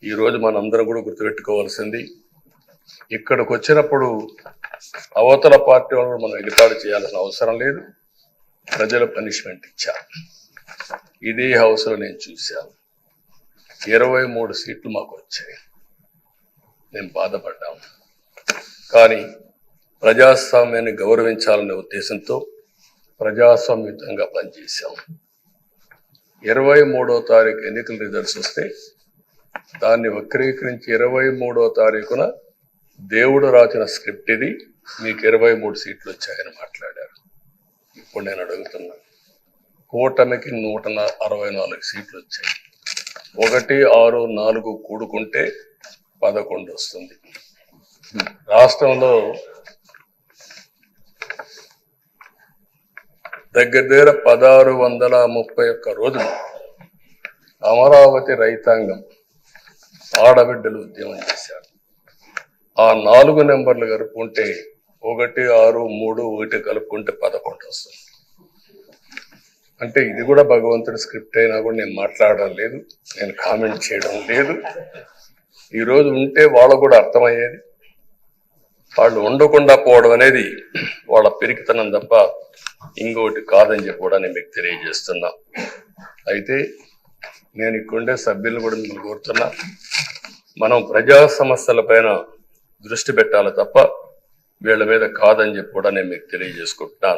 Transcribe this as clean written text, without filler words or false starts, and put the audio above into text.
ఈ రోజు మనందరం కూడా గుర్తుపెట్టుకోవాల్సింది, ఇక్కడికి వచ్చినప్పుడు అవతల పార్టీ వాళ్ళు మనం ఎగితాడు చేయాల్సిన అవసరం లేదు. ప్రజలు పనిష్మెంట్ ఇచ్చారు. ఇదే హౌస్ లో నేను చూశాను. 23 సీట్లు మాకు వచ్చాయి. నేను బాధపడ్డాను. కానీ ప్రజాస్వామ్యాన్ని గౌరవించాలనే ఉద్దేశంతో ప్రజాస్వామ్యుతంగా పనిచేశాం. 23వ తారీఖు ఎన్నికల రిజల్ట్స్ వస్తే దాన్ని వక్రీకరించి 23వ తారీఖున దేవుడు రాసిన స్క్రిప్ట్ ఇది, మీకు 23 సీట్లు వచ్చాయని మాట్లాడారు. ఇప్పుడు నేను అడుగుతున్నా, కూటమికి 164 సీట్లు వచ్చాయి. 1, 6, 4 కూడుకుంటే 11 వస్తుంది. రాష్ట్రంలో దగ్గర 1631 రోజులు అమరావతి రైతాంగం ఆడబిడ్డలు ఉద్యమం చేశారు. ఆ 4 నెంబర్లు కలుపుకుంటే 1, 6, 3, 1 కలుపుకుంటే 11 వస్తుంది. అంటే ఇది కూడా భగవంతుడి స్క్రిప్ట్ అయినా కూడా నేను మాట్లాడడం లేదు, నేను కామెంట్ చేయడం లేదు. ఈరోజు ఉంటే వాళ్ళకు కూడా అర్థమయ్యేది. వాళ్ళు ఉండకుండా పోవడం అనేది వాళ్ళ పెరిగితనం తప్ప ఇంకోటి కాదని చెప్పి కూడా నేను మీకు తెలియజేస్తున్నా. అయితే నేను ఇక్కడుండే సభ్యులను కూడా మిమ్మల్ని కోరుతున్నా, మనం ప్రజా సమస్యల పైన దృష్టి పెట్టాలి తప్ప వీళ్ళ మీద కాదని చెప్పి కూడా నేను మీకు తెలియజేసుకుంటున్నాను.